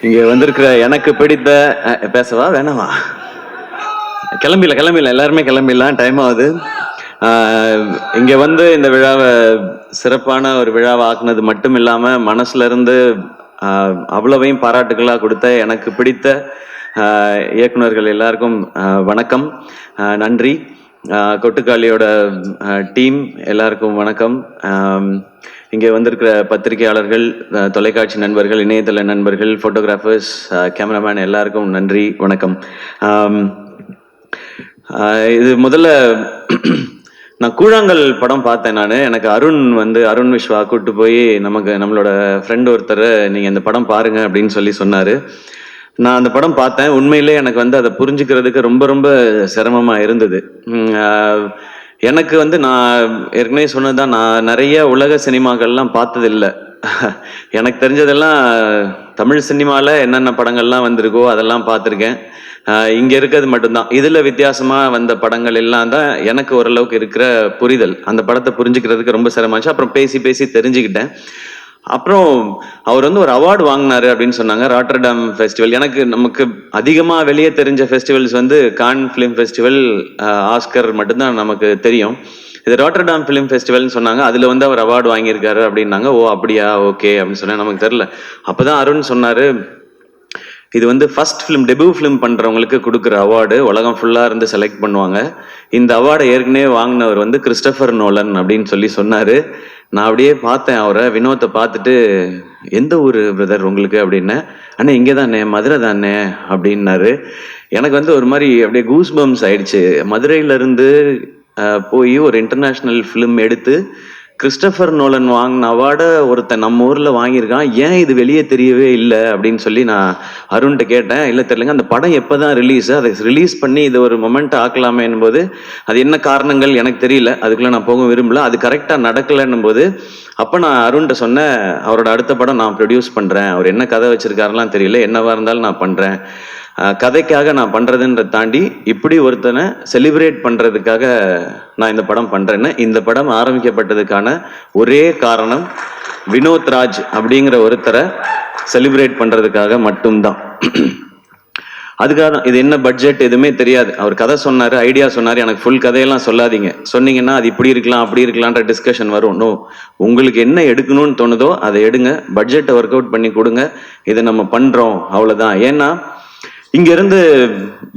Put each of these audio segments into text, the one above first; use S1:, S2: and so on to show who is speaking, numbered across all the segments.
S1: இங்க வந்திருக்கிற எனக்கு பிடித்த பேசவா வேணாமா? கிளம்பில எல்லாருமே கிளம்பிடலாம், டைம் ஆகுது. இங்க வந்து இந்த விழாவை சிறப்பான ஒரு விழாவை ஆக்குனது மட்டும் இல்லாம மனசுல இருந்து அவ்வளவையும் பாராட்டுகளா கொடுத்த எனக்கு பிடித்த இயக்குனர்கள் எல்லாருக்கும் வணக்கம், நன்றி. கொட்டுக்காளியோட டீம் எல்லாருக்கும் வணக்கம். இங்கே வந்திருக்கிற பத்திரிகையாளர்கள், தொலைக்காட்சி நண்பர்கள், இணையதள நண்பர்கள், ஃபோட்டோகிராஃபர்ஸ், கேமராமேன் எல்லாருக்கும் நன்றி, வணக்கம். இது முதல்ல நான் கூழாங்கல் படம் பார்த்தேன். எனக்கு அருண் விஸ்வா கூப்பிட்டு போய் நம்மளோட ஃப்ரெண்ட் ஒருத்தர் நீங்கள் இந்த படம் பாருங்க அப்படின்னு சொன்னார். நான் அந்த படம் பார்த்தேன். உண்மையிலே எனக்கு அதை புரிஞ்சுக்கிறதுக்கு ரொம்ப ரொம்ப சிரமமாக இருந்தது. எனக்கு நான் ஏற்கனவே சொன்னதுதான், நான் நிறைய உலக சினிமாக்கள்லாம் பார்த்ததில்லை. எனக்கு தெரிஞ்சதெல்லாம் தமிழ் சினிமாவில் என்னென்ன படங்கள்லாம் வந்திருக்கோ அதெல்லாம் பார்த்துருக்கேன். இங்கே இருக்கிறது மட்டும்தான். இதில் வித்தியாசமாக வந்த படங்கள் எல்லாம் தான் எனக்கு ஓரளவுக்கு இருக்கிற புரிதல். அந்த படத்தை புரிஞ்சுக்கிறதுக்கு ரொம்ப சிரமமாச்சு. அப்புறம் பேசி பேசி தெரிஞ்சுக்கிட்டேன். அப்புறம் அவர் ஒரு அவார்டு வாங்கினாரு அப்படின்னு சொன்னாங்க, ராட்டர்டாம் ஃபெஸ்டிவல். நமக்கு அதிகமாக வெளியே தெரிஞ்ச festivals Cannes film festival, Oscar மட்டும்தான் நமக்கு தெரியும். இது ராட்டர்டாம் ஃபிலிம் ஃபெஸ்டிவல்னு சொன்னாங்க. அதில் அவர் அவார்டு வாங்கியிருக்காரு அப்படின்னாங்க. ஓ அப்படியா, ஓகே அப்படின்னு சொன்னேன். நமக்கு தெரியல. அப்போதான் அருண் சொன்னார், இது ஃபர்ஸ்ட் ஃபிலிம், டெபியூ ஃபிலிம் பண்ணுறவங்களுக்கு கொடுக்குற அவார்டு, உலகம் ஃபுல்லாக இருந்து செலக்ட் பண்ணுவாங்க. இந்த அவார்டை ஏற்கனவே வாங்கினவர் கிறிஸ்டோபர் நோலன் அப்படின்னு சொன்னார். நான் அப்படியே பார்த்தேன் அவரை, வினோத்தை பார்த்துட்டு, எந்த ஊர் பிரதர் உங்களுக்கு அப்படின்னேன். அண்ணே இங்கே தானே, மதுரை தானே அப்படின்னாரு. எனக்கு ஒரு மாதிரி அப்படியே கூஸ் பம்ஸ் ஆயிடுச்சு. மதுரையிலேருந்து போய் ஒரு இன்டர்நேஷ்னல் ஃபிலிம் எடுத்து கிறிஸ்டோபர் நோலன் வாங்கின அவார்டை ஒருத்தன் நம்ம ஊரில் வாங்கியிருக்கான், ஏன் இது வெளியே தெரியவே இல்லை அப்படின்னு நான் அருண்கிட்ட கேட்டேன். இல்லை தெரியலங்க, அந்த படம் எப்போ தான் ரிலீஸு, அதை ரிலீஸ் பண்ணி இது ஒரு மொமெண்ட் ஆக்கலாமேன்னும் போது அது என்ன காரணங்கள் எனக்கு தெரியல, அதுக்குள்ளே நான் போக விரும்பல, அது கரெக்டாக நடக்கலைன்னும் போது அப்போ நான் அருண்கிட்ட சொன்னேன், அவரோட அடுத்த படம் நான் ப்ரொடியூஸ் பண்ணுறேன், அவர் என்ன கதை வச்சிருக்காருலாம் தெரியல, என்னவா இருந்தாலும் நான் பண்ணுறேன், கதைக்காக நான் பண்ணுறதுன்ற தாண்டி இப்படி ஒருத்தனை செலிப்ரேட் பண்ணுறதுக்காக நான் இந்த படம் பண்ணுறேன்னு. இந்த படம் ஆரம்பிக்கப்பட்டதுக்கான ஒரே காரணம் வினோத் ராஜ் அப்படிங்கிற ஒருத்தரை செலிப்ரேட் பண்ணுறதுக்காக மட்டும்தான். அதுக்காக இது என்ன பட்ஜெட் எதுவுமே தெரியாது. அவர் கதை சொன்னார், ஐடியா சொன்னார். எனக்கு ஃபுல் கதையெல்லாம் சொல்லாதீங்க, சொன்னீங்கன்னா அது இப்படி இருக்கலாம் அப்படி இருக்கலான்ற டிஸ்கஷன் வரும். நோ, உங்களுக்கு என்ன எடுக்கணும்னு தோணுதோ அதை எடுங்க, பட்ஜெட்டை ஒர்க் அவுட் பண்ணி கொடுங்க, இதை நம்ம பண்ணுறோம், அவ்வளோதான். ஏன்னா இங்கேருந்து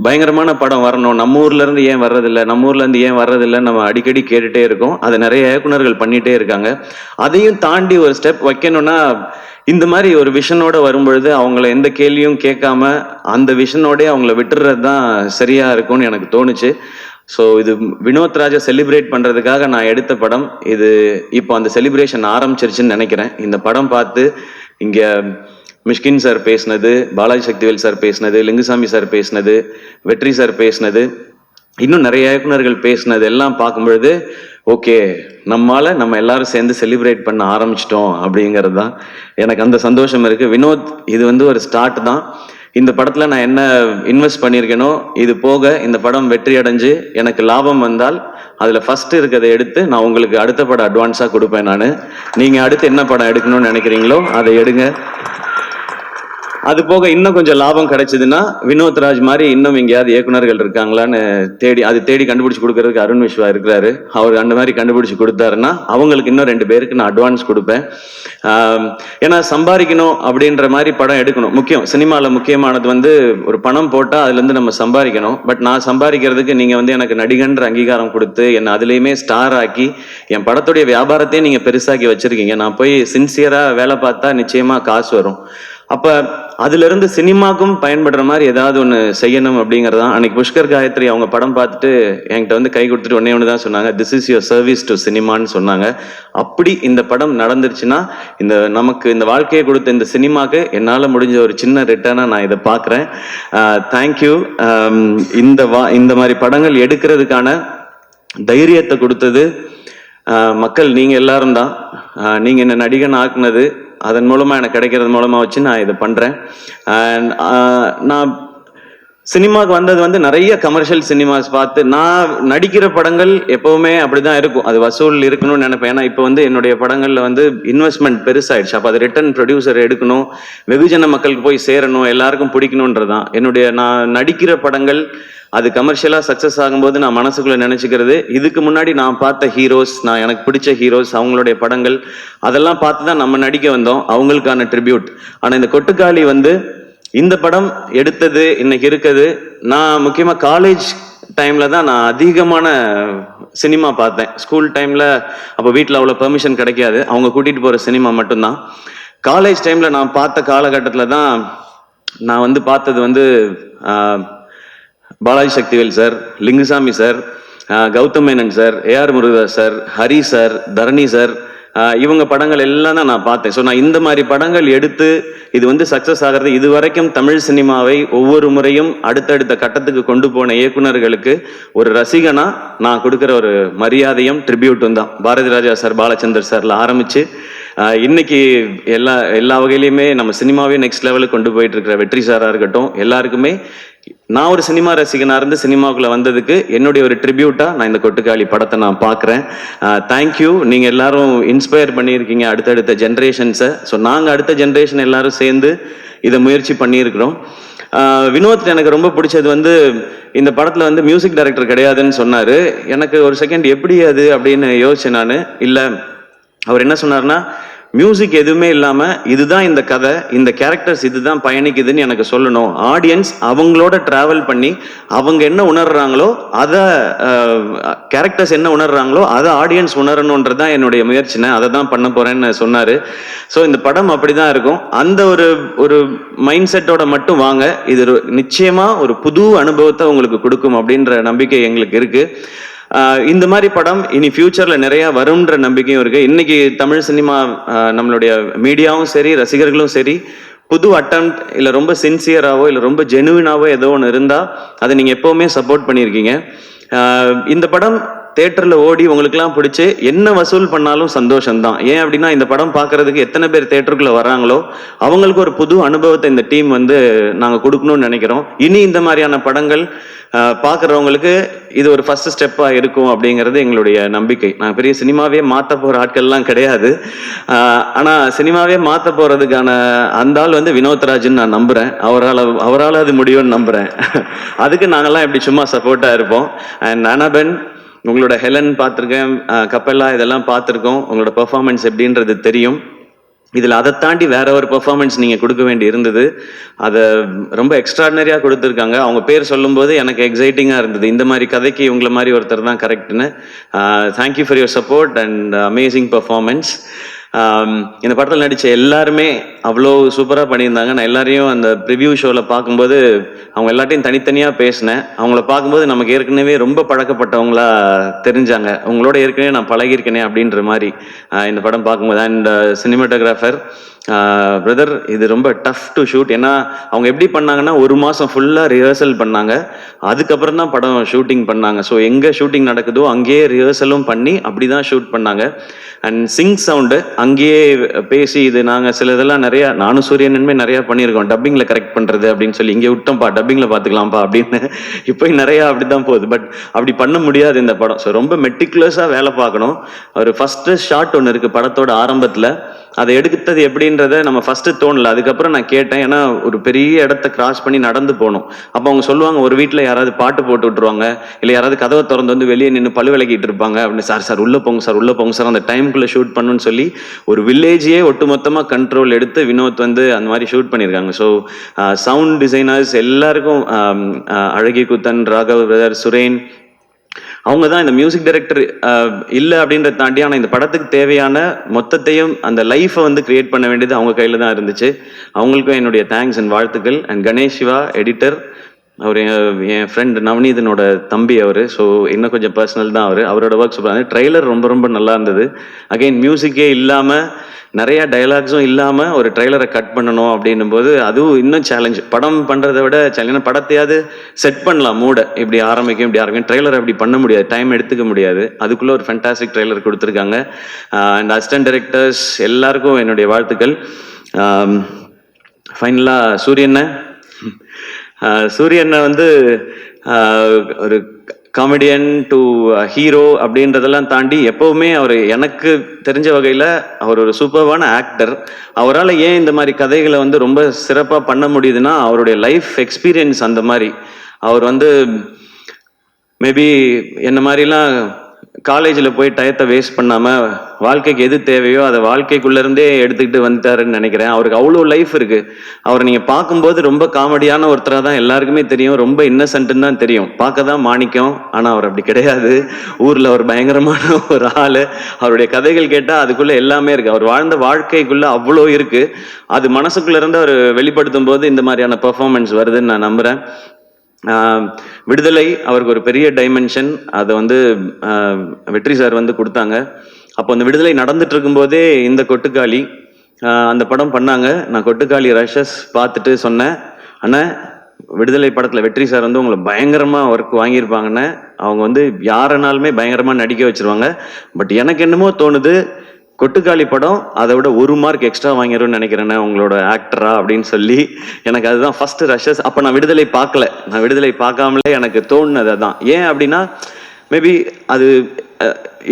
S1: பயங்கரமான படம் வரணும், நம்ம ஊர்லேருந்து ஏன் வர்றதில்லை, நம்ம ஊர்லேருந்து ஏன் வர்றதில்லை நம்ம அடிக்கடி கேட்டுகிட்டே இருக்கோம். அதை நிறைய இயக்குனர்கள் பண்ணிகிட்டே இருக்காங்க. அதையும் தாண்டி ஒரு ஸ்டெப் வைக்கணும்னா இந்த மாதிரி ஒரு விஷனோட வரும்பொழுது அவங்கள எந்த கேள்வியும் கேட்காம அந்த விஷனோடய அவங்கள விட்டுறது தான் சரியாக இருக்கும்னு எனக்கு தோணுச்சு. ஸோ இது வினோத் ராஜை செலிப்ரேட் பண்ணுறதுக்காக நான் எடுத்த படம் இது. இப்போ அந்த செலிப்ரேஷன் ஆரம்பிச்சிருச்சுன்னு நினைக்கிறேன். இந்த படம் பார்த்து இங்கே மிஷ்கின் சார் பேசினது, பாலாஜி சக்திவேல் சார் பேசினது, லிங்குசாமி சார் பேசினது, வெற்றி சார் பேசினது, இன்னும் நிறைய இயக்குனர்கள் பேசினது எல்லாம் பார்க்கும்பொழுது ஓகே, நம்ம எல்லாரும் சேர்ந்து செலிப்ரேட் பண்ண ஆரம்பிச்சிட்டோம் அப்படிங்கிறது தான் எனக்கு அந்த சந்தோஷம் இருக்குது. வினோத், இது ஒரு ஸ்டார்ட் தான். இந்த படத்தில் நான் என்ன இன்வெஸ்ட் பண்ணியிருக்கேனோ இது போக இந்த படம் வெற்றி அடைஞ்சு எனக்கு லாபம் வந்தால் அதில் ஃபஸ்ட்டு இருக்கிறத எடுத்து நான் உங்களுக்கு அடுத்த படம் அட்வான்ஸாக கொடுப்பேன். நீங்கள் அடுத்து என்ன படம் எடுக்கணும்னு நினைக்கிறீங்களோ அதை எடுங்க. அது போக இன்னும் கொஞ்சம் லாபம் கிடைச்சதுன்னா வினோத் ராஜ் மாதிரி இன்னும் எங்கேயாவது இயக்குனர்கள் இருக்காங்களான்னு தேடி கண்டுபிடிச்சு கொடுக்கறதுக்கு அருண் விஸ்வா இருக்கிறாரு. அவர் அந்த மாதிரி கண்டுபிடிச்சு கொடுத்தாருன்னா அவங்களுக்கு இன்னும் 2 பேருக்கு நான் அட்வான்ஸ் கொடுப்பேன். ஏன்னா சம்பாதிக்கணும் அப்படின்ற மாதிரி படம் எடுக்கணும். முக்கியம், சினிமாவில் முக்கியமானது ஒரு பணம் போட்டால் அதுலேருந்து நம்ம சம்பாதிக்கணும். பட் நான் சம்பாதிக்கிறதுக்கு நீங்கள் எனக்கு நடிகன்ற அங்கீகாரம் கொடுத்து என்னை அதுலேயுமே ஸ்டார் ஆக்கி என் படத்துடைய வியாபாரத்தையும் நீங்கள் பெருசாக்கி வச்சுருக்கீங்க. நான் போய் சின்சியராக வேலை பார்த்தா நிச்சயமாக காசு வரும். அப்போ அதுலேருந்து சினிமாக்கும் பயன்படுற மாதிரி ஏதாவது ஒன்று செய்யணும் அப்படிங்கிறதான். அன்னைக்கு புஷ்கர் காயத்ரி அவங்க படம் பார்த்துட்டு என்கிட்ட கை கொடுத்துட்டு ஒன்று தான் சொன்னாங்க, this is your service to சினிமான்னு சொன்னாங்க. அப்படி இந்த படம் நடந்துருச்சுன்னா நமக்கு இந்த வாழ்க்கையை கொடுத்த இந்த சினிமாவுக்கு என்னால் முடிஞ்ச ஒரு சின்ன ரிட்டர்னாக நான் இதை பார்க்குறேன். தேங்க்யூ. இந்த மாதிரி படங்கள் எடுக்கிறதுக்கான தைரியத்தை கொடுத்தது மக்கள், நீங்கள் எல்லாரும் தான். நீங்கள் என்ன நடிகன் ஆக்குனது, அதன் மூலமாக எனக்கு கிடைக்கிறது மூலமாக வச்சு நான் இதை பண்ணுறேன். நான் சினிமாவுக்கு வந்தது வந்து நிறைய கமர்ஷியல் சினிமாஸ் பார்த்து, நான் நடிக்கிற படங்கள் எப்பவுமே அப்படிதான் இருக்கும். அது வசூல் இருக்கணும்னு நினைப்பேன். ஏன்னா இப்போ வந்து என்னுடைய படங்கள்ல வந்து இன்வெஸ்ட்மெண்ட் பெருசாயிடுச்சு. அப்போ அது ரிட்டர்ன் ப்ரொடியூசர் எடுக்கணும், வெகுஜன மக்களுக்கு போய் சேரணும், எல்லாருக்கும் பிடிக்கணுன்றதான் என்னுடைய. நான் நடிக்கிற படங்கள் அது கமர்ஷியலா சக்சஸ் ஆகும்போது நான் மனசுக்குள்ள நினைச்சுக்கிறது, இதுக்கு முன்னாடி நான் பார்த்த ஹீரோஸ், நான் எனக்கு பிடிச்ச ஹீரோஸ், அவங்களுடைய படங்கள் அதெல்லாம் பார்த்து தான் நம்ம நடிக்க வந்தோம், அவங்களுக்கான ட்ரிபியூட். ஆனா இந்த கொட்டுக்காளி வந்து இந்த படம் எடுத்தது இன்னைக்கு இருக்குது. நான் முக்கியமா காலேஜ் டைம்ல தான் நான் அதிகமான சினிமா பார்த்தேன். ஸ்கூல் டைம்ல அப்போ வீட்டில் அவ்வளோ பெர்மிஷன் கிடைக்காது, அவங்க கூட்டிட்டு போற சினிமா மட்டும்தான். காலேஜ் டைம்ல நான் பார்த்த காலகட்டத்தில் தான் நான் வந்து பார்த்தது வந்து Balaji Sakthivel sir, Lingusamy sir, Gautham Menon sir, AR Murugadoss sir, Hari sir, Dharani sir, இவங்க படங்கள் எல்லாம் தான் நான் பார்த்தேன். ஸோ நான் இந்த மாதிரி படங்கள் எடுத்து இது வந்து சக்சஸ் ஆகிறது, இது வரைக்கும் தமிழ் சினிமாவை ஒவ்வொரு முறையும் அடுத்தடுத்த கட்டத்துக்கு கொண்டு போன இயக்குநர்களுக்கு ஒரு ரசிகனா நான் கொடுக்குற ஒரு மரியாதையும் ட்ரிபியூட்டும் தான். பாரதி ராஜா சார், பாலச்சந்தர் சார்ல ஆரம்பிச்சு இன்னைக்கு எல்லா வகையிலையுமே நம்ம சினிமாவே நெக்ஸ்ட் லெவலுக்கு கொண்டு போயிட்டு இருக்கிற வெற்றி சாரா இருக்கட்டும், எல்லாருக்குமே நான் ஒரு சினிமா ரசிகனா இருந்து சினிமாவுக்குள்ள வந்ததுக்கு என்னுடைய ஒரு ட்ரிபியூட்டா நான் இந்த கொட்டுக்காளி படத்தை நான் பார்க்குறேன். தேங்க்யூ. நீங்க எல்லாரும் இன்ஸ்பயர் பண்ணியிருக்கீங்க அடுத்தடுத்த ஜென்ரேஷன்ஸை. ஸோ நாங்கள் அடுத்த ஜென்ரேஷன் எல்லாரும் சேர்ந்து இதை முயற்சி பண்ணியிருக்கிறோம். வினோத் எனக்கு ரொம்ப பிடிச்சது வந்து இந்த படத்துல வந்து மியூசிக் டைரக்டர் கிடையாதுன்னு சொன்னாரு. எனக்கு ஒரு செகண்ட் எப்படி அது அப்படின்னு யோசிச்சேன் நான். இல்லை, அவர் என்ன சொன்னார்னா, மியூசிக் எதுவுமே இல்லாம இதுதான் இந்த கதை, இந்த கேரக்டர்ஸ் இதுதான் பயணிக்குதுன்னு எனக்கு சொல்லணும். ஆடியன்ஸ் அவங்களோட டிராவல் பண்ணி அவங்க என்ன உணர்றாங்களோ அதை, கேரக்டர்ஸ் என்ன உணர்றாங்களோ அதை ஆடியன்ஸ் உணரணுன்றதான் என்னுடைய முயற்சினை, அதை தான் பண்ண போறேன்னு சொன்னாரு. ஸோ இந்த படம் அப்படிதான் இருக்கும். அந்த ஒரு மைண்ட் செட்டோட மட்டும் வாங்க, இது நிச்சயமா ஒரு புது அனுபவத்தை உங்களுக்கு கொடுக்கும் அப்படின்ற நம்பிக்கை எங்களுக்கு இருக்கு. இந்த மாதிரி படம் இனி ஃபியூச்சர்ல நிறைய வரும்ன்ற நம்பிக்கையும் இருக்கு. இன்னைக்கு தமிழ் சினிமா, நம்மளுடைய மீடியாவும் சரி, ரசிகர்களும் சரி, புது அட்டெம்ப்ட் இல்லை ரொம்ப சின்சியராகவோ இல்லை ரொம்ப ஜெனுவினாவோ ஏதோ ஒன்று இருந்தால் அதை நீங்கள் எப்போவுமே சப்போர்ட் பண்ணியிருக்கீங்க. இந்த படம் தேட்டரில் ஓடி உங்களுக்குலாம் பிடிச்சி என்ன வசூல் பண்ணாலும் சந்தோஷம்தான். ஏன் அப்படின்னா இந்த படம் பார்க்கறதுக்கு எத்தனை பேர் தேட்டருக்குள்ளே வராங்களோ அவங்களுக்கு ஒரு புது அனுபவத்தை இந்த டீம் வந்து நாங்கள் கொடுக்கணும்னு நினைக்கிறோம். இனி இந்த மாதிரியான படங்கள் பார்க்குறவங்களுக்கு இது ஒரு ஃபர்ஸ்ட் ஸ்டெப்பாக இருக்கும் அப்படிங்கிறது எங்களுடைய நம்பிக்கை. நான் பெரிய சினிமாவே மாற்ற போகிற ஆட்கள்லாம் கிடையாது. ஆனால் சினிமாவே மாற்ற போகிறதுக்கான அந்த ஆள் வந்து வினோத்ராஜ்னு நான் நம்புகிறேன். அவரால் அது முடியும்னு நம்புகிறேன். அதுக்கு நாங்கள்லாம் எப்படி சும்மா சப்போர்ட்டாக இருப்போம். அண்ட் அனபென், உங்களோட ஹெலன் பார்த்துருக்கேன், கப்பல்லா இதெல்லாம் பார்த்துருக்கோம். உங்களோட பெர்ஃபார்மன்ஸ் எப்படின்றது தெரியும். இதில் அதை தாண்டி வேற ஒரு பெர்ஃபார்மன்ஸ் நீங்கள் கொடுக்க வேண்டி இருந்தது. அதை ரொம்ப எக்ஸ்ட்ராடினரியாக கொடுத்துருக்காங்க. அவங்க பேர் சொல்லும்போது எனக்கு எக்ஸைட்டிங்காக இருந்தது. இந்த மாதிரி கதைக்கு இவங்கள மாதிரி ஒருத்தர் தான் கரெக்டுன்னு. Thank you for your support and amazing performance. இந்த படத்தில் நடித்த எல்லாருமே அவ்வளோ சூப்பராக பண்ணியிருந்தாங்க. நான் எல்லாரையும் அந்த ப்ரிவ்யூ ஷோவில் பார்க்கும்போது அவங்க எல்லாத்தையும் தனித்தனியாக பேசினேன். அவங்கள பார்க்கும்போது நமக்கு ஏற்கனவே ரொம்ப பழக்கப்பட்டவங்களா தெரிஞ்சாங்க. உங்களோட ஏற்கனவே நான் பழகியிருக்கேனே அப்படின்ற மாதிரி இந்த படம் பார்க்கும்போது. அண்ட் சினிமாட்டோகிராஃபர் பிரதர், இது ரொம்ப டஃப் டு ஷூட். ஏன்னா அவங்க எப்படி பண்ணாங்கன்னா, ஒரு மாதம் ஃபுல்லாக ரிஹர்சல் பண்ணாங்க, அதுக்கப்புறம் தான் படம் ஷூட்டிங் பண்ணாங்க. ஸோ எங்கே ஷூட்டிங் நடக்குதோ அங்கேயே ரிஹர்சலும் பண்ணி அப்படி தான் ஷூட் பண்ணாங்க. அண்ட் சிங் சவுண்டு அங்கேயே பேசி, இது நாங்கள் சில இதெல்லாம் நிறையா, நானும் சூரியனுமே நிறையா பண்ணியிருக்கோம், டப்பிங்கில் கரெக்ட் பண்ணுறது அப்படின்னு சொல்லி, இங்கே விட்டோம்ப்பா டப்பிங்கில் பார்த்துக்கலாம்ப்பா அப்படின்னு. இப்போ நிறையா அப்படி தான் போகுது. பட் அப்படி பண்ண முடியாது இந்த படம். ஸோ ரொம்ப மெட்டிகுலஸாக வேலை பார்க்கணும். ஒரு ஃபஸ்ட்டு ஷாட் ஒன்று இருக்குது படத்தோட ஆரம்பத்தில், அதை எடுத்தது எப்படின்றத நம்ம ஃபஸ்ட்டு தோணல. அதுக்கப்புறம் நான் கேட்டேன், ஏன்னா ஒரு பெரிய இடத்த கிராஸ் பண்ணி நடந்து போகணும். அப்போ அவங்க சொல்லுவாங்க, ஒரு வீட்டில் யாராவது பாட்டு போட்டு விட்டுருவாங்க, இல்லை யாராவது கதவை திறந்து வந்து வெளியே நின்று பழு விளக்கிட்டு இருப்பாங்க அப்படின்னு. சார் உள்ளே போங்க சார், உள்ளே போங்க சார், அந்த டைமுக்குள்ளே ஷூட் பண்ணுன்னு சொல்லி ஒரு வில்லேஜையே ஒட்டுமொத்தமாக கண்ட்ரோல் எடுத்து வினோத் வந்து அந்த மாதிரி ஷூட் பண்ணியிருக்காங்க. ஸோ சவுண்ட் டிசைனர்ஸ் எல்லாருக்கும், அழகி குத்தன், ராகவ் பிரதர், சுரேன், அவங்க தான் இந்த மியூசிக் டைரக்டர் இல்லை அப்படின்றத தாண்டி, ஆனால் இந்த படத்துக்கு தேவையான மொத்தத்தையும் அந்த லைஃப்பை வந்து கிரியேட் பண்ண வேண்டியது அவங்க கையில் தான் இருந்துச்சு. அவங்களுக்கும் என்னுடைய தேங்க்ஸ் அண்ட் வாழ்த்துக்கள். அண்ட் கணேஷ் சிவா எடிட்டர், அவர் என் ஃப்ரெண்ட் நவநீதனோட தம்பி அவர். ஸோ இன்னும் கொஞ்சம் பர்சனல் தான் அவரோட ஒர்க் சூப்பராக. ட்ரெய்லர் ரொம்ப ரொம்ப நல்லா இருந்தது. அகைன் மியூசிக்கே இல்லாமல், நிறையா டைலாக்ஸும் இல்லாமல் ஒரு ட்ரெய்லரை கட் பண்ணணும் அப்படின்னும் போது அதுவும் இன்னும் சேலஞ்ச். படம் பண்ணுறதை விட சேலஞ்ச். படத்தையாவது செட் பண்ணலாம், மூட இப்படி ஆரம்பிக்கும். ட்ரெய்லர் அப்படி பண்ண முடியாது, டைம் எடுத்துக்க முடியாது. அதுக்குள்ளே ஒரு ஃபேண்டாஸ்டிக் ட்ரெய்லர் கொடுத்துருக்காங்க. அண்ட் அசிஸ்டன்ட் டைரக்டர்ஸ் எல்லாருக்கும் என்னுடைய வாழ்த்துக்கள். ஃபைனலாக சூரியனை, சூரியனை வந்து ஒரு காமெடியன் டு ஹீரோ அப்படின்றதெல்லாம் தாண்டி எப்பவுமே அவர் எனக்கு தெரிஞ்ச வகையில் அவர் ஒரு சூப்பர்வான ஆக்டர். அவரால் ஏன் இந்த மாதிரி கதைகளை வந்து ரொம்ப சிறப்பாக பண்ண முடியுதுன்னா அவருடைய லைஃப் எக்ஸ்பீரியன்ஸ் அந்த மாதிரி. அவர் வந்து மேபி என்ன மாதிரிலாம் காலேஜில் போய் டயத்தை வேஸ்ட் பண்ணாமல் வாழ்க்கைக்கு எது தேவையோ அதை வாழ்க்கைக்குள்ளேருந்தே எடுத்துக்கிட்டு வந்துட்டாருன்னு நினைக்கிறேன். அவருக்கு அவ்வளோ லைஃப் இருக்குது. அவரை நீங்கள் பார்க்கும்போது ரொம்ப காமெடியான ஒருத்தராக தான் எல்லாருக்குமே தெரியும், ரொம்ப இன்னசென்ட்டுன்னு தான் தெரியும், பார்க்க தான் மாணிக்கம். ஆனால் அவர் அப்படி கிடையாது. ஊரில் ஒரு பயங்கரமான ஒரு ஆள். அவருடைய கதைகள் கேட்டால் அதுக்குள்ளே எல்லாமே இருக்குது. அவர் வாழ்ந்த வாழ்க்கைக்குள்ளே அவ்வளோ இருக்குது. அது மனசுக்குள்ளேருந்து அவர் வெளிப்படுத்தும் போது இந்த மாதிரியான பெர்ஃபார்மன்ஸ் வருதுன்னு நான் நம்புகிறேன். விடுதலை அவருக்கு ஒரு பெரிய டைமென்ஷன். அதை வந்து வெற்றி சார் வந்து கொடுத்தாங்க. அப்போ அந்த விடுதலை நடந்துட்டு இருக்கும்போதே இந்த கொட்டுக்காளி அந்த படம் பண்ணாங்க. நான் கொட்டுக்காளி ரஷஸ் பார்த்துட்டு சொன்னேன், அண்ணா விடுதலை படத்தில் வெற்றி சார் வந்து உங்களை பயங்கரமாக ஒர்க் வாங்கியிருப்பாங்கன்னு. அவங்க வந்து யாருனாலுமே பயங்கரமாக நடிக்க வச்சிருவாங்க. பட் எனக்கு என்னமோ தோணுது கொட்டுக்காளி படம் அதை விட 1 மார்க் எக்ஸ்ட்ரா வாங்கிடும்னு நினைக்கிறேண்ணே உங்களோட ஆக்டரா அப்படின்னு சொல்லி. எனக்கு அதுதான் ஃபர்ஸ்ட் ரஷஸ். அப்போ நான் விடுதலை பார்க்கல. நான் விடுதலை பார்க்காமலே எனக்கு தோணுனது தான். ஏன் அப்படின்னா மேபி அது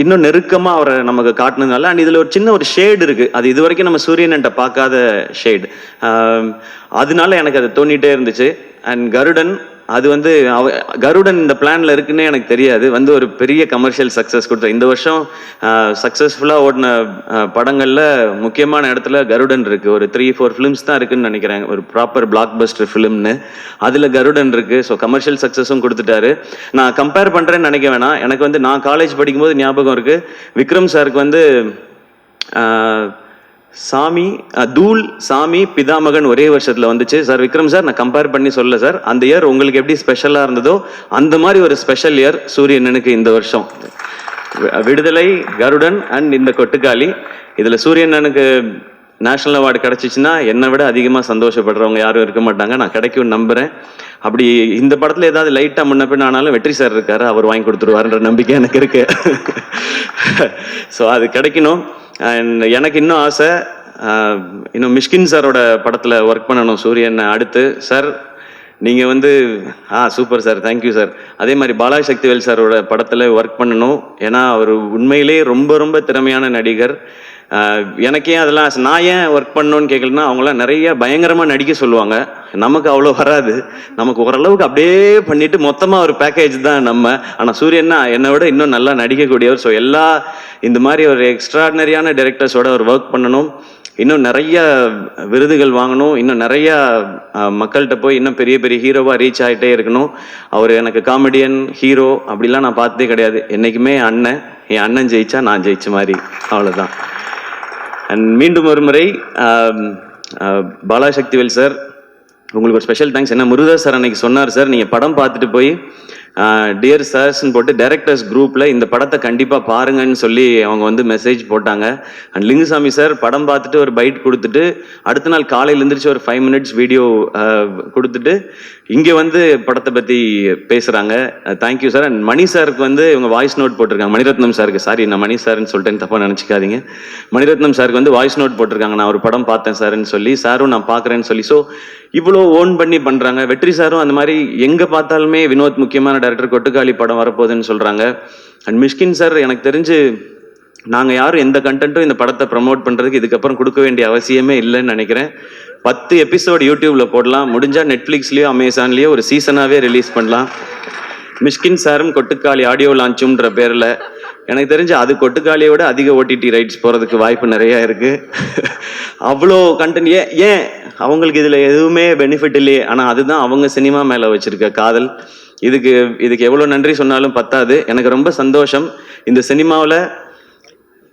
S1: இன்னும் நெருக்கமாக அவரை நமக்கு காட்டினதுனால. அண்ட் இதில் ஒரு சின்ன ஒரு ஷேடு இருக்குது. அது இது வரைக்கும் நம்ம சூரியன்கிட்ட பார்க்காத ஷேடு. அதனால எனக்கு அது தோணிகிட்டே இருந்துச்சு. அண்ட் கருடன் அது வந்து கருடன் இந்த பிளான்ல இருக்குன்னு எனக்கு தெரியாது. வந்து ஒரு பெரிய கமர்ஷியல் சக்ஸஸ் கொடுத்த இந்த வருஷம் சக்ஸஸ்ஃபுல்லாக ஓடின படங்களில் முக்கியமான இடத்துல கருடன் இருக்கு. ஒரு 3-4 ஃபிலிம்ஸ் தான் இருக்குன்னு நினைக்கிறேன், ஒரு ப்ராப்பர் பிளாக் பஸ்டர் ஃபிலிம்னு. அதில் கருடன் இருக்கு. ஸோ கமர்ஷியல் சக்ஸஸும் கொடுத்துட்டாரு. நான் கம்பேர் பண்ணுறேன்னு நினைக்க வேணாம். எனக்கு வந்து நான் காலேஜ் படிக்கும்போது ஞாபகம் இருக்கு, விக்ரம் சாருக்கு வந்து சாமி தூள் சாமி பிதாமகன் ஒரே வருஷத்துல வந்துச்சு சார். விக்ரம் சார் நான் கம்பேர் பண்ணி சொல்ல சார், அந்த இயர் உங்களுக்கு எப்படி ஸ்பெஷலா இருந்ததோ அந்த மாதிரி ஒரு ஸ்பெஷல் இயர் சூரியனனுக்கு இந்த வருஷம். விடுதலை, கருடன் அண்ட் இந்த கொட்டுக்காளி. இதுல சூரியனனுக்கு நேஷனல் அவார்டு கிடைச்சிச்சுன்னா என்னை விட அதிகமாக சந்தோஷப்படுறவங்க யாரும் இருக்க மாட்டாங்க. நான் கிடைக்கும் நம்புறேன். அப்படி இந்த படத்துல ஏதாவது லைட்டா முன்ன பின் ஆனாலும் வெற்றி சார் இருக்காரு, அவர் வாங்கி கொடுத்துருவாருன்ற நம்பிக்கை எனக்கு இருக்கு. ஸோ அது கிடைக்கணும். அண்ட் எனக்கு இன்னும் ஆசை, இன்னும் மிஷ்கின் சாரோட படத்தில் ஒர்க் பண்ணணும் சூரியன் அடுத்து. சார் நீங்கள் வந்து சூப்பர் சார், தேங்க்யூ சார். அதே மாதிரி பாலா சக்திவேல் சாரோட படத்தில் ஒர்க் பண்ணணும். ஏன்னா அவர் உண்மையிலேயே ரொம்ப ரொம்ப திறமையான நடிகர். எனக்கே அதெல்லாம் நான் ஏன் ஒர்க் பண்ணணும்னு கேட்கலன்னா, அவங்களாம் நிறைய பயங்கரமாக நடிக்க சொல்லுவாங்க, நமக்கு அவ்வளோ வராது. நமக்கு ஓரளவுக்கு அப்படியே பண்ணிட்டு மொத்தமாக ஒரு பேக்கேஜ் தான் நம்ம. ஆனால் சூரியன்னா என்னை விட இன்னும் நல்லா நடிக்கக்கூடியவர். ஸோ எல்லா இந்த மாதிரி ஒரு எக்ஸ்ட்ராடினரியான டைரக்டர்ஸோட ஒரு ஒர்க் பண்ணணும், இன்னும் நிறைய விருதுகள் வாங்கணும், இன்னும் நிறைய மக்கள்கிட்ட போய் இன்னும் பெரிய பெரிய ஹீரோவாக ரீச் ஆகிட்டே இருக்கணும். அவர் எனக்கு காமெடியன் ஹீரோ அப்படிலாம் நான் பார்த்ததே கிடையாது. என்றைக்குமே அண்ணன், என் அண்ணன் ஜெயிச்சா நான் ஜெயிச்ச மாதிரி, அவ்வளோதான். அண்ட் மீண்டும் ஒரு முறை பாலா சக்திவேல் சார் உங்களுக்கு ஒரு ஸ்பெஷல் தேங்க்ஸ். என்ன முருகதாஸ் சார் அன்னைக்கு சொன்னார், சார் நீங்கள் படம் பார்த்துட்டு போய் டியர் சார்ஸ்ன்னு போட்டு டைரக்டர்ஸ் குரூப்பில் இந்த படத்தை கண்டிப்பாக பாருங்கன்னு சொல்லி அவங்க வந்து மெசேஜ் போட்டாங்க. அண்ட் லிங்குசாமி சார் படம் பார்த்துட்டு ஒரு பைட் கொடுத்துட்டு அடுத்த நாள் காலையில் எழுந்திரிச்சு ஒரு 5 minutes வீடியோ கொடுத்துட்டு இங்கே வந்து படத்தை பற்றி பேசுகிறாங்க. Thank you sir. அண்ட் மணி சாருக்கு வந்து இவங்க வாய்ஸ் நோட் போட்டிருக்காங்க. மணிரத்னம் சாருக்கு, சாரி நான் மணி சார்ன்னு சொல்லிட்டேன்னு தப்பாக நினச்சிக்காதீங்க. மணிரத்னம் சாருக்கு வந்து வாய்ஸ் நோட் போட்டிருக்காங்க, நான் ஒரு படம் பார்த்தேன் சார்ன்னு சொல்லி, சாரும் நான் பார்க்குறேன்னு சொல்லி. ஸோ இவ்வளோ ஓன் பண்ணி பண்ணுறாங்க. வெற்றி சாரும் அந்த மாதிரி எங்கே பார்த்தாலுமே வினோத் முக்கியமான டைரக்டர், கொட்டுக்காளி படம் வரப்போகுதுன்னு சொல்கிறாங்க. அண்ட் மிஷ்கின் சார் எனக்கு தெரிஞ்சு நாங்கள் யாரும் எந்த கண்டென்ட்டும் இந்த படத்தை ப்ரமோட் பண்ணுறதுக்கு இதுக்கப்புறம் கொடுக்க வேண்டிய அவசியமே இல்லைன்னு நினைக்கிறேன். 10 எபிசோடு யூடியூப்பில் போடலாம், முடிஞ்சால் நெட்ஃப்ளிக்ஸ்லேயோ அமேசான்லேயோ ஒரு சீசனாகவே ரிலீஸ் பண்ணலாம். மிஷ்கின் சாரும் கொட்டுக்காளி ஆடியோ லான்ச்சுன்ற பேரில் எனக்கு தெரிஞ்சு அது கொட்டுக்காளியை விட அதிக OTT ரைட்ஸ் போகிறதுக்கு வாய்ப்பு நிறையா இருக்குது. அவ்வளோ கண்டென்ட். ஏன் அவங்களுக்கு இதில் எதுவுமே பெனிஃபிட் இல்லையே, ஆனால் அதுதான் அவங்க சினிமா மேலே வச்சுருக்க காதல். இதுக்கு எவ்வளோ நன்றி சொன்னாலும் பத்தாது. எனக்கு ரொம்ப சந்தோஷம் இந்த சினிமாவில்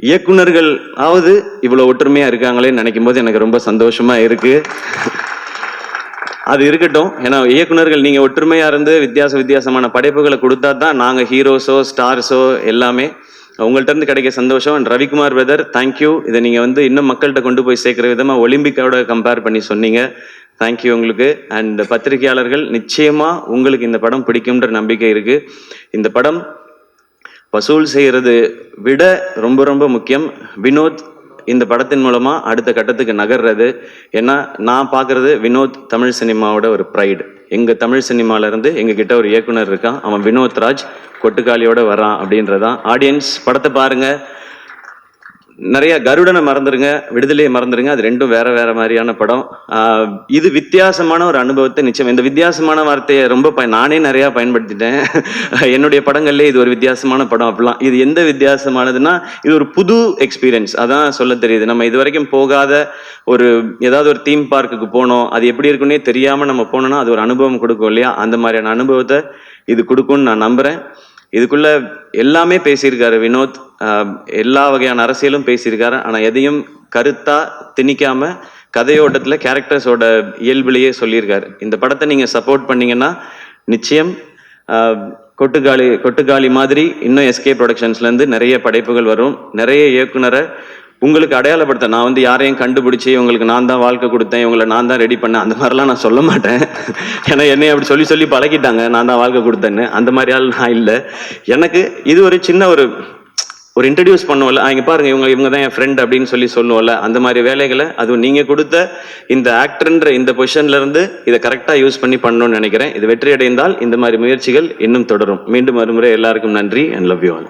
S1: இயக்குனர்கள் ஆவது இவ்வளோ ஒற்றுமையாக இருக்காங்களேன்னு நினைக்கும் போது எனக்கு ரொம்ப சந்தோஷமாக இருக்குது. அது இருக்கட்டும். ஏன்னா இயக்குனர்கள் நீங்கள் ஒற்றுமையாக இருந்து வித்தியாசமான படைப்புகளை கொடுத்தா தான் நாங்கள் ஹீரோஸோ ஸ்டார்ஸோ எல்லாமே. உங்கள்கிட்ட இருந்து கிடைக்க சந்தோஷம். And Ravikumar brother, thank you. இதை நீங்கள் வந்து இன்னும் மக்கள்கிட்ட கொண்டு போய் சேர்க்குற விதமாக ஒலிம்பிக்கோட கம்பேர் பண்ணி சொன்னீங்க, தேங்க்யூ உங்களுக்கு. அண்ட் பத்திரிகையாளர்கள், நிச்சயமாக உங்களுக்கு இந்த படம் பிடிக்கும்ன்ற நம்பிக்கை இருக்குது. இந்த படம் வசூல் செய்கிறது விட ரொம்ப ரொம்ப முக்கியம், வினோத் இந்த படத்தின் மூலமா அடுத்த கட்டத்துக்கு நகர்றது. ஏன்னா நான் பார்க்கறது வினோத் தமிழ் சினிமாவோட ஒரு ப்ரைடு. எங்க தமிழ் சினிமால இருந்து எங்க கிட்ட ஒரு இயக்குனர் இருக்கான், அவன் வினோத் ராஜ், கொட்டுக்காளியோட வரான் அப்படின்றதான். ஆடியன்ஸ் படத்தை பாருங்க. நிறைய கருடனை மறந்துருங்க, விடுதலையை மறந்துருங்க, அது ரெண்டும் வேற வேற மாதிரியான படம். இது வித்தியாசமான ஒரு அனுபவத்தை நிச்சயம். இந்த வித்தியாசமான வார்த்தையை ரொம்ப நானே நிறைய பயன்படுத்திட்டேன் என்னுடைய படங்கள்லேயே. இது ஒரு வித்தியாசமான படம் அப்படிலாம். இது எந்த வித்தியாசமானதுன்னா, இது ஒரு புது எக்ஸ்பீரியன்ஸ், அதான் சொல்ல தெரியுது. நம்ம இது வரைக்கும் போகாத ஏதாவது ஒரு தீம் பார்க்குக்கு போனோம், அது எப்படி இருக்குன்னே தெரியாம நம்ம போனோம்னா அது ஒரு அனுபவம் கொடுக்கும் இல்லையா? அந்த மாதிரியான அனுபவத்தை இது கொடுக்கும்னு நான் நம்புறேன். இதுக்குள்ள எல்லாமே பேசியிருக்காரு வினோத், எல்லா வகையான அரசியலும் பேசியிருக்காரு. ஆனால் எதையும் கருத்தா திணிக்காம கதையோட்டத்தில் கேரக்டர்ஸோட இயல்புலையே சொல்லியிருக்காரு. இந்த படத்தை நீங்கள் சப்போர்ட் பண்ணீங்கன்னா நிச்சயம் கொட்டுக்காளி மாதிரி இன்னும் எஸ்கே ப்ரொடக்ஷன்ஸ்லேருந்து நிறைய படைப்புகள் வரும். நிறைய இயக்குனரை உங்களுக்கு அடையாளப்படுத்த, நான் யாரையும் கண்டுபிடிச்சி உங்களுக்கு நான் தான் வாழ்க்கை கொடுத்தேன், இவங்களை நான் தான் ரெடி பண்ணேன், அந்த மாதிரிலாம் நான் சொல்ல மாட்டேன். ஏன்னா என்னை அப்படி சொல்லி சொல்லி பழகிட்டாங்க, நான் தான் வாழ்க்கை கொடுத்தேன்னு. அந்த மாதிரி ஆள் நான் இல்லை. எனக்கு இது ஒரு சின்ன ஒரு இன்ட்ரடியூஸ் பண்ணுவோம்ல, இங்கே பாருங்க இவங்க தான் என் ஃப்ரெண்ட் அப்படின்னு சொல்லி சொல்லுவோம்ல, அந்த மாதிரி வேலைகளை அதுவும் நீங்கள் கொடுத்த இந்த ஆக்டர்ன்ற இந்த பொசிஷன்ல இருந்து இதை கரெக்டாக யூஸ் பண்ணி பண்ணணும்னு நினைக்கிறேன். இது வெற்றி அடைந்தால் இந்த மாதிரி முயற்சிகள் இன்னும் தொடரும். மீண்டும் மறுமுறை எல்லாருக்கும் நன்றி அண்ட் லவ் யூ ஆல்.